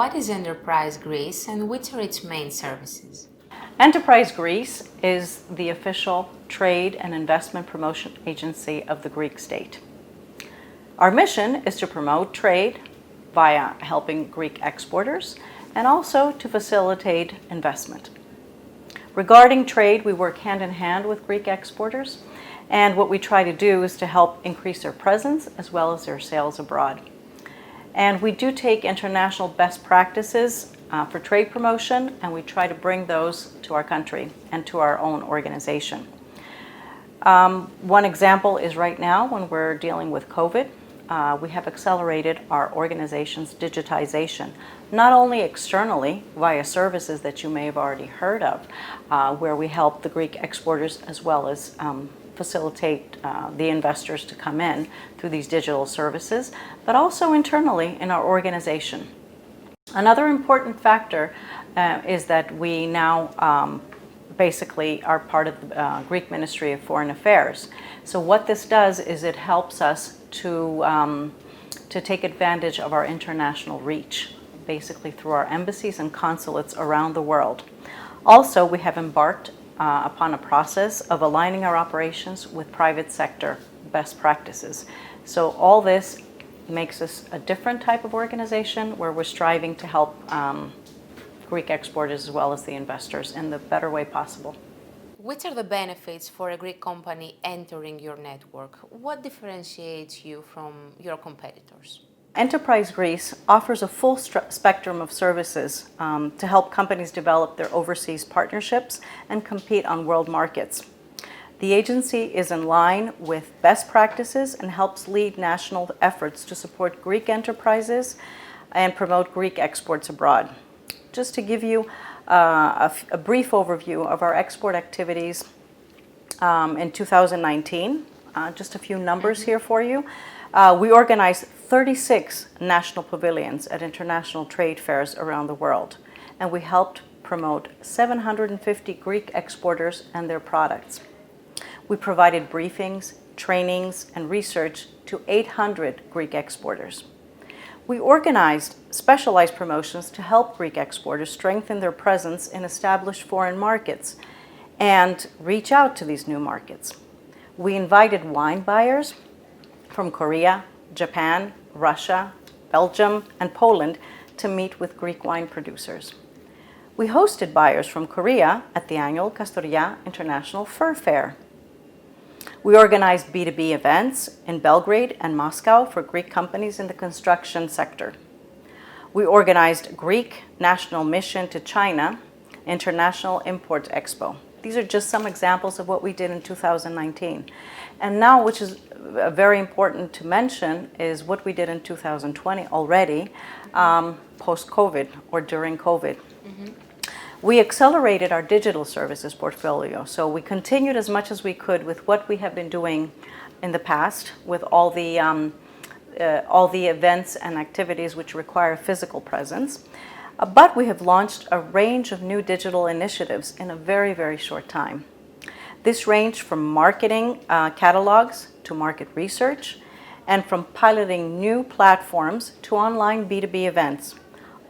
what is Enterprise Greece and which are its main services? Enterprise Greece is the official trade and investment promotion agency of the Greek state. Our mission is to promote trade via helping Greek exporters and also to facilitate investment. Regarding trade, we work hand in hand with Greek exporters, and what we try to do is to help increase their presence as well as their sales abroad. And we do take international best practices for trade promotion, and we try to bring those to our country and to our own organization. One example is right now when we're dealing with COVID, we have accelerated our organization's digitization, not only externally via services that you may have already heard of, where we help the Greek exporters as well as facilitate the investors to come in through these digital services, but also internally in our organization. Another important factor is that we now basically are part of the Greek Ministry of Foreign Affairs. So what this does is it helps us to take advantage of our international reach, basically through our embassies and consulates around the world. Also, we have embarked upon a process of aligning our operations with private sector best practices. So all this makes us a different type of organization where we're striving to help Greek exporters as well as the investors in the better way possible. Which are the benefits for a Greek company entering your network? What differentiates you from your competitors? Enterprise Greece offers a full spectrum of services to help companies develop their overseas partnerships and compete on world markets. The agency is in line with best practices and helps lead national efforts to support Greek enterprises and promote Greek exports abroad. Just to give you a brief overview of our export activities in 2019, just a few numbers here for you. We organized 36 national pavilions at international trade fairs around the world, and we helped promote 750 Greek exporters and their products. We provided briefings, trainings, and research to 800 Greek exporters. We organized specialized promotions to help Greek exporters strengthen their presence in established foreign markets and reach out to these new markets. We invited wine buyers from Korea, Japan, Russia, Belgium, and Poland to meet with Greek wine producers. We hosted buyers from Korea at the annual Kastoria International Fur Fair. We organized B2B events in Belgrade and Moscow for Greek companies in the construction sector. We organized Greek National Mission to China International Import Expo. These are just some examples of what we did in 2019. And now, which is very important to mention, is what we did in 2020 already, post-COVID or during COVID. Mm-hmm. We accelerated our digital services portfolio, so we continued as much as we could with what we have been doing in the past with all the events and activities which require physical presence. But we have launched a range of new digital initiatives in a very, very short time. This ranged from marketing catalogs to market research, and from piloting new platforms to online B2B events,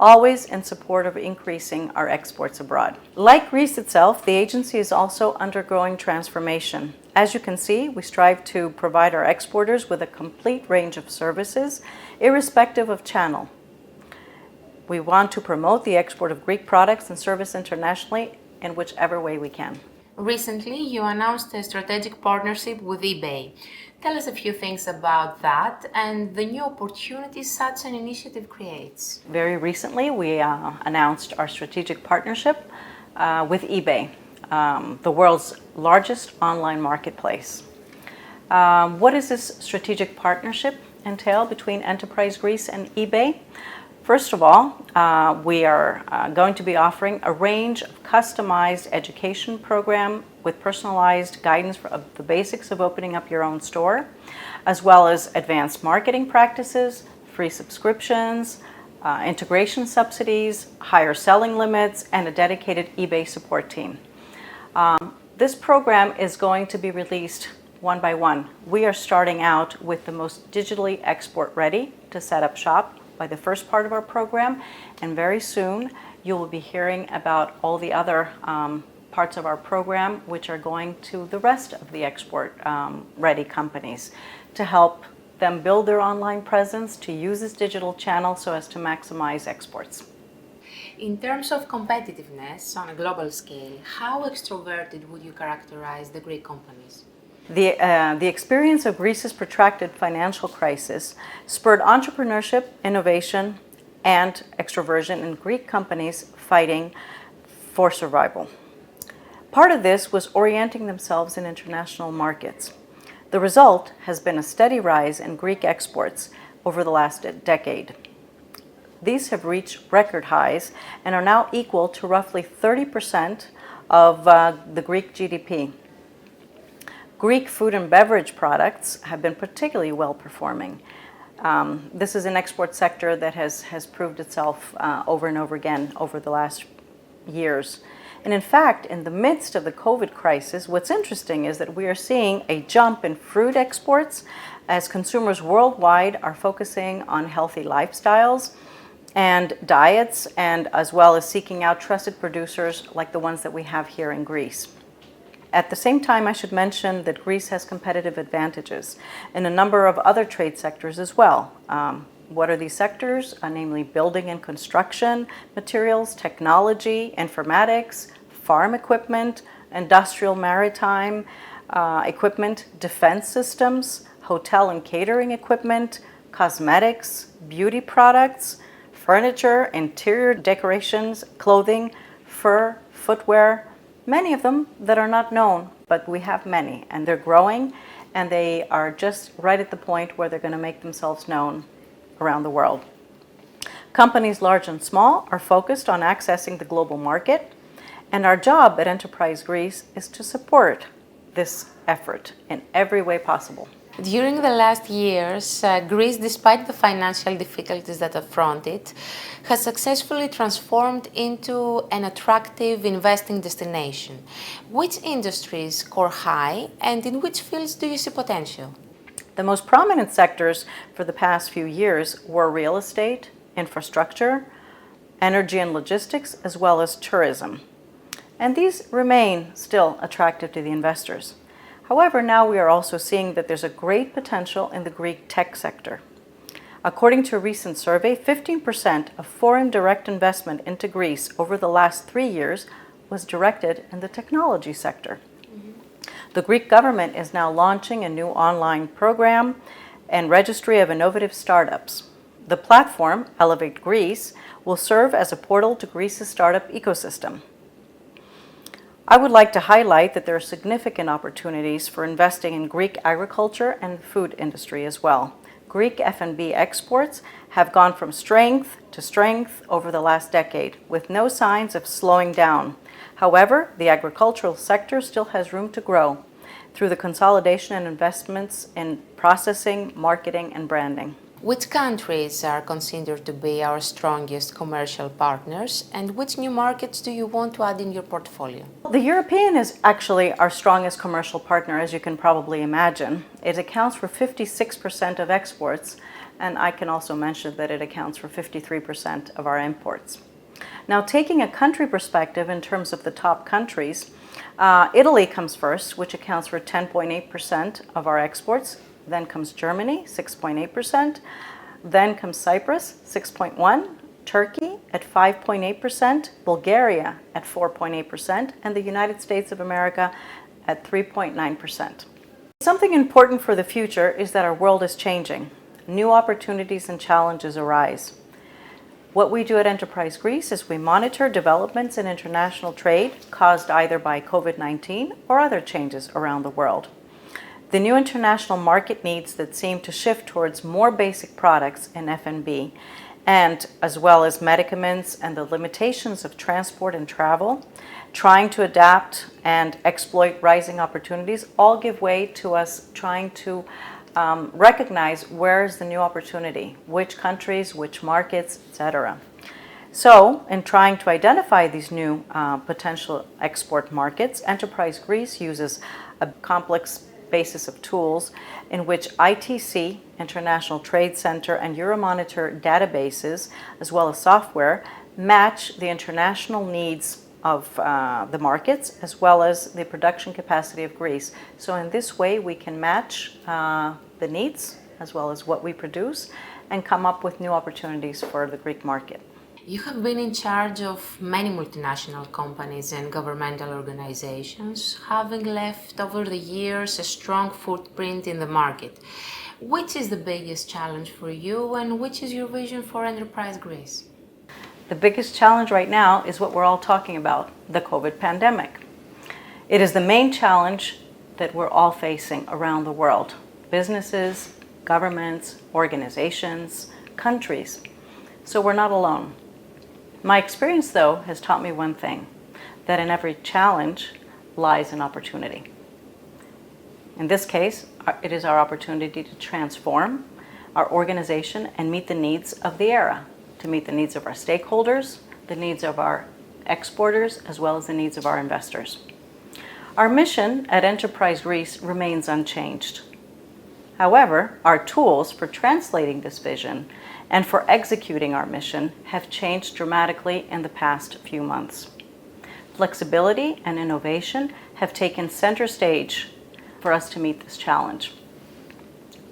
always in support of increasing our exports abroad. Like Greece itself, the agency is also undergoing transformation. As you can see, we strive to provide our exporters with a complete range of services, irrespective of channel. We want to promote the export of Greek products and service internationally in whichever way we can. Recently, you announced a strategic partnership with eBay. Tell us a few things about that and the new opportunities such an initiative creates. Very recently, we announced our strategic partnership with eBay, the world's largest online marketplace. What does this strategic partnership entail between Enterprise Greece and eBay? First of all, we are going to be offering a range of customized education program with personalized guidance for the basics of opening up your own store, as well as advanced marketing practices, free subscriptions, integration subsidies, higher selling limits, and a dedicated eBay support team. This program is going to be released one by one. We are starting out with the most digitally export ready to set up shop by the first part of our program, and very soon you will be hearing about all the other parts of our program which are going to the rest of the export-ready companies to help them build their online presence, to use this digital channel so as to maximize exports. In terms of competitiveness on a global scale, how extroverted would you characterize the Greek companies? The experience of Greece's protracted financial crisis spurred entrepreneurship, innovation, and extroversion in Greek companies fighting for survival. Part of this was orienting themselves in international markets. The result has been a steady rise in Greek exports over the last decade. These have reached record highs and are now equal to roughly 30% of the Greek GDP. Greek food and beverage products have been particularly well performing. This is an export sector that has proved itself over and over again over the last years. And in fact, in the midst of the COVID crisis, what's interesting is that we are seeing a jump in fruit exports as consumers worldwide are focusing on healthy lifestyles and diets, and as well as seeking out trusted producers like the ones that we have here in Greece. At the same time, I should mention that Greece has competitive advantages in a number of other trade sectors as well. What are these sectors? Namely building and construction materials, technology, informatics, farm equipment, industrial maritime equipment, defense systems, hotel and catering equipment, cosmetics, beauty products, furniture, interior decorations, clothing, fur, footwear, many of them that are not known, but we have many, and they're growing, and they are just right at the point where they're going to make themselves known around the world. Companies large and small are focused on accessing the global market, and our job at Enterprise Greece is to support this effort in every way possible. During the last years, Greece, despite the financial difficulties that affront it, has successfully transformed into an attractive investing destination. Which industries score high, and in which fields do you see potential? The most prominent sectors for the past few years were real estate, infrastructure, energy and logistics, as well as tourism. And these remain still attractive to the investors. However, now we are also seeing that there's a great potential in the Greek tech sector. According to a recent survey, 15% of foreign direct investment into Greece over the last 3 years was directed in the technology sector. The Greek government is now launching a new online program and registry of innovative startups. The platform, Elevate Greece, will serve as a portal to Greece's startup ecosystem. I would like to highlight that there are significant opportunities for investing in Greek agriculture and food industry as well. Greek F&B exports have gone from strength to strength over the last decade, with no signs of slowing down. However, the agricultural sector still has room to grow through the consolidation and investments in processing, marketing, and branding. Which countries are considered to be our strongest commercial partners, and which new markets do you want to add in your portfolio? The European is actually our strongest commercial partner, as you can probably imagine. It accounts for 56% of exports, and I can also mention that it accounts for 53% of our imports. Now, taking a country perspective in terms of the top countries, Italy comes first, which accounts for 10.8% of our exports. Then comes Germany, 6.8%. Then comes Cyprus, 6.1%. Turkey at 5.8%. Bulgaria at 4.8%. And the United States of America at 3.9%. Something important for the future is that our world is changing. New opportunities and challenges arise. What we do at Enterprise Greece is we monitor developments in international trade caused either by COVID-19 or other changes around the world. The new international market needs that seem to shift towards more basic products in F&B, and as well as medicaments and the limitations of transport and travel, trying to adapt and exploit rising opportunities, all give way to us trying to recognize where is the new opportunity, which countries, which markets, etc. So, in trying to identify these new potential export markets, Enterprise Greece uses a complex basis of tools in which ITC, International Trade Center, and Euromonitor databases, as well as software, match the international needs of the markets as well as the production capacity of Greece. So in this way we can match the needs as well as what we produce and come up with new opportunities for the Greek market. You have been in charge of many multinational companies and governmental organizations, having left over the years a strong footprint in the market. Which is the biggest challenge for you and which is your vision for Enterprise Greece? The biggest challenge right now is what we're all talking about, the COVID pandemic. It is the main challenge that we're all facing around the world. Businesses, governments, organizations, countries. So we're not alone. My experience, though, has taught me one thing, that in every challenge lies an opportunity. In this case, it is our opportunity to transform our organization and meet the needs of the era, to meet the needs of our stakeholders, the needs of our exporters, as well as the needs of our investors. Our mission at Enterprise Greece remains unchanged. However, our tools for translating this vision and for executing our mission have changed dramatically in the past few months. Flexibility and innovation have taken center stage for us to meet this challenge.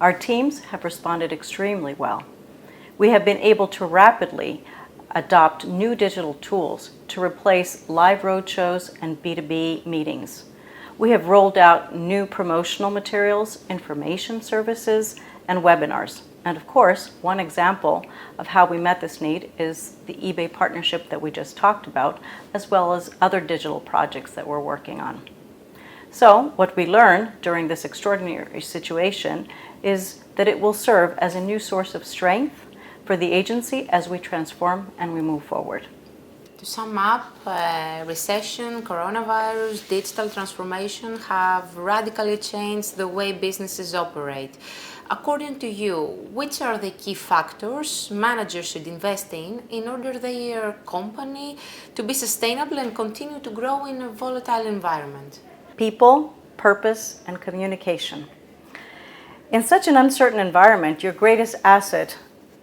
Our teams have responded extremely well. We have been able to rapidly adopt new digital tools to replace live roadshows and B2B meetings. We have rolled out new promotional materials, information services, and webinars. And of course, one example of how we met this need is the eBay partnership that we just talked about, as well as other digital projects that we're working on. So, what we learned during this extraordinary situation is that it will serve as a new source of strength for the agency as we transform and we move forward. To sum up, recession, coronavirus, digital transformation have radically changed the way businesses operate. According to you, which are the key factors managers should invest in order their company to be sustainable and continue to grow in a volatile environment? People, purpose, and communication. In such an uncertain environment, your greatest asset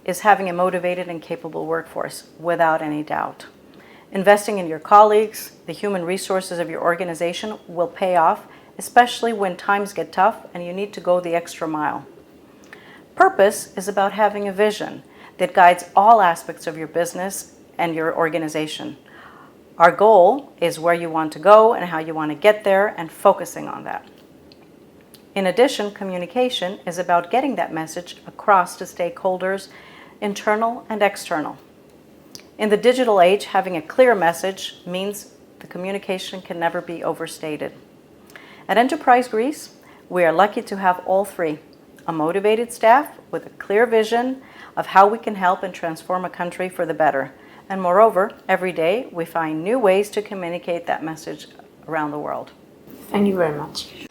is having a motivated and capable workforce, without any doubt. Investing in your colleagues, the human resources of your organization will pay off, especially when times get tough and you need to go the extra mile. Purpose is about having a vision that guides all aspects of your business and your organization. Our goal is where you want to go and how you want to get there and focusing on that. In addition, communication is about getting that message across to stakeholders, internal and external. In the digital age, having a clear message means the communication can never be overstated. At Enterprise Greece, we are lucky to have all three: a motivated staff with a clear vision of how we can help and transform a country for the better. And moreover, every day we find new ways to communicate that message around the world. Thank you very much.